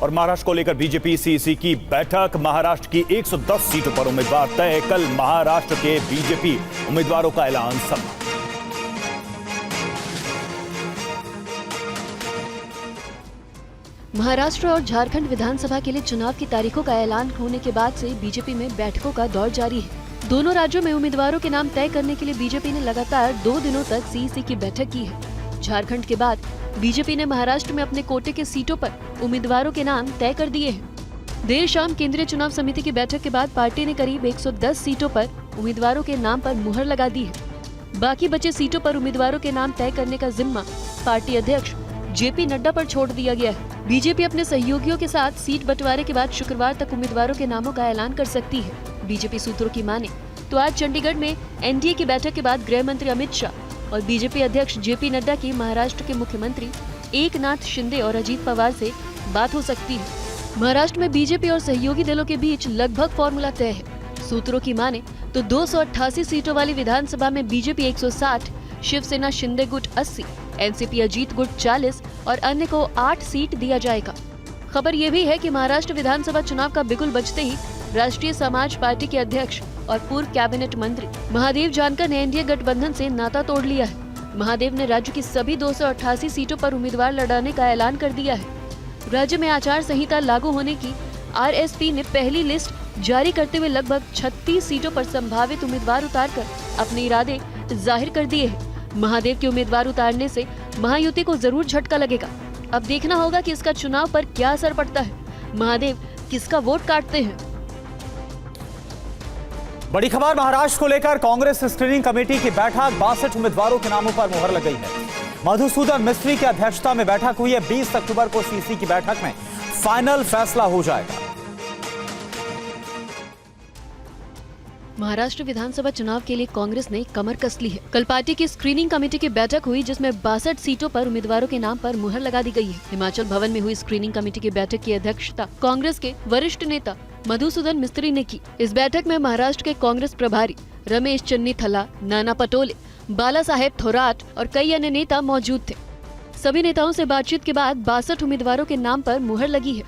और महाराष्ट्र को लेकर बीजेपी सीईसी की बैठक। महाराष्ट्र की 110 सीटों पर उम्मीदवार तय। कल महाराष्ट्र के बीजेपी उम्मीदवारों का ऐलान संभव। महाराष्ट्र और झारखंड विधानसभा के लिए चुनाव की तारीखों का ऐलान होने के बाद से बीजेपी में बैठकों का दौर जारी है। दोनों राज्यों में उम्मीदवारों के नाम तय करने के लिए बीजेपी ने लगातार 2 दिनों तक सीईसी की बैठक की है। झारखंड के बाद बीजेपी ने महाराष्ट्र में अपने कोटे के सीटों पर उम्मीदवारों के नाम तय कर दिए हैं। देर शाम केंद्रीय चुनाव समिति की बैठक के बाद पार्टी ने करीब 110 सीटों पर उम्मीदवारों के नाम पर मुहर लगा दी है। बाकी बचे सीटों पर उम्मीदवारों के नाम तय करने का जिम्मा पार्टी अध्यक्ष जेपी नड्डा पर छोड़ दिया गया है। बीजेपी अपने सहयोगियों के साथ सीट बंटवारे के बाद शुक्रवार तक उम्मीदवारों के नामों का ऐलान कर सकती है। बीजेपी सूत्रों की माने तो आज चंडीगढ़ में एनडीए की बैठक के बाद गृह मंत्री अमित शाह और बीजेपी अध्यक्ष जेपी नड्डा की महाराष्ट्र के मुख्यमंत्री एकनाथ शिंदे और अजीत पवार से बात हो सकती है। महाराष्ट्र में बीजेपी और सहयोगी दलों के बीच लगभग फॉर्मूला तय है। सूत्रों की माने तो 288 सीटों वाली विधानसभा में बीजेपी 160, शिवसेना शिंदे गुट 80, एनसीपी अजीत गुट 40 और अन्य को 8 सीट दिया जाएगा। खबर ये भी है कि महाराष्ट्र विधानसभा चुनाव का बिगुल बजते ही राष्ट्रीय समाज पार्टी के अध्यक्ष और पूर्व कैबिनेट मंत्री महादेव जानकर ने एनडीए गठबंधन से नाता तोड़ लिया है। महादेव ने राज्य की सभी 288 सीटों पर उम्मीदवार लड़ाने का ऐलान कर दिया है। राज्य में आचार संहिता लागू होने की आरएसपी ने पहली लिस्ट जारी करते हुए लगभग 36 सीटों पर संभावित उम्मीदवार उतारकर अपने इरादे जाहिर कर दिए हैं। महादेव के उम्मीदवार उतारने से महायुति को जरूर झटका लगेगा। अब देखना होगा कि इसका चुनाव पर क्या असर पड़ता है। महादेव किसका वोट काटते हैं। बड़ी खबर महाराष्ट्र को लेकर कांग्रेस स्क्रीनिंग कमेटी की बैठक। 62 उम्मीदवारों के नामों पर मुहर लग गई है। मधुसूदन मिस्त्री की अध्यक्षता में बैठक हुई है। 20 अक्टूबर को सीसी की बैठक में फाइनल फैसला हो जाएगा। महाराष्ट्र विधानसभा चुनाव के लिए कांग्रेस ने कमर कस ली है। कल पार्टी की स्क्रीनिंग कमेटी की बैठक हुई जिसमें 62 सीटों पर उम्मीदवारों के नाम पर मुहर लगा दी गई है। हिमाचल भवन में हुई स्क्रीनिंग कमेटी की बैठक की अध्यक्षता कांग्रेस के वरिष्ठ नेता मधुसूदन मिस्त्री ने की। इस बैठक में महाराष्ट्र के कांग्रेस प्रभारी रमेश चन्नीथला, नाना पटोले, बाला साहेब थोराट और कई अन्य नेता मौजूद थे। सभी नेताओं से बातचीत के बाद 62 उम्मीदवारों के नाम पर मुहर लगी है।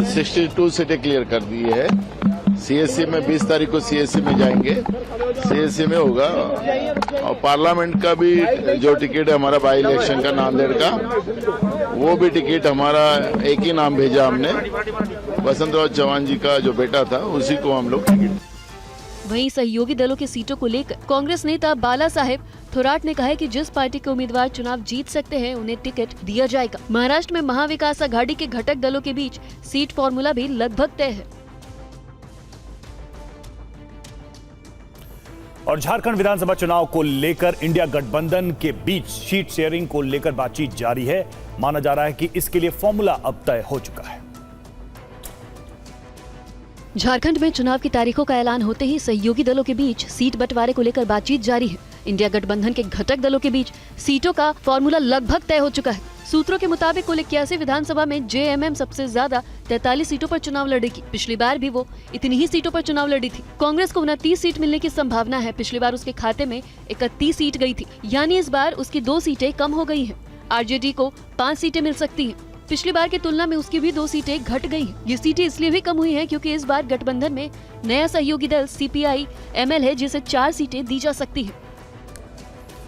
62 सीटें क्लियर कर दी है। सीएससी में 20 तारीख को सीएससी में जाएंगे, सीएससी में होगा। और पार्लियामेंट का भी जो टिकट है हमारा बाई इलेक्शन का नांदेड़ का, वो भी टिकट हमारा एक ही नाम भेजा हमने, वसंतराव चौहान जी का जो बेटा था उसी को हम लोग टिकट। वहीं सहयोगी दलों की सीटों को लेकर कांग्रेस नेता बाला साहेब थोराट ने कहा है कि जिस पार्टी के उम्मीदवार चुनाव जीत सकते हैं उन्हें टिकट दिया जाएगा। महाराष्ट्र में महाविकास आघाड़ी के घटक दलों के बीच सीट फॉर्मूला भी लगभग तय है। और झारखंड विधानसभा चुनाव को लेकर इंडिया गठबंधन के बीच सीट शेयरिंग को लेकर बातचीत जारी है। माना जा रहा है कि इसके लिए फॉर्मूला अब तय हो चुका है। झारखंड में चुनाव की तारीखों का ऐलान होते ही सहयोगी दलों के बीच सीट बंटवारे को लेकर बातचीत जारी है। इंडिया गठबंधन के घटक दलों के बीच सीटों का फॉर्मूला लगभग तय हो चुका है। सूत्रों के मुताबिक कुल 81 विधानसभा में जेएमएम सबसे ज्यादा 43 सीटों पर चुनाव लड़ेगी। पिछली बार भी वो इतनी ही सीटों पर चुनाव लड़ी थी। कांग्रेस को 29 सीट मिलने की संभावना है। पिछली बार उसके खाते में 31 सीट गई थी, यानी इस बार उसकी 2 सीटें कम हो गई हैं। आरजेडी को 5 सीटें मिल सकती हैं। पिछली बार की तुलना में उसकी भी 2 सीटें घट गई हैं। ये सीटें इसलिए भी कम हुई हैं क्योंकि इस बार गठबंधन में नया सहयोगी दल सीपीआई एमएल है, जिसे 4 सीटें दी जा सकती है।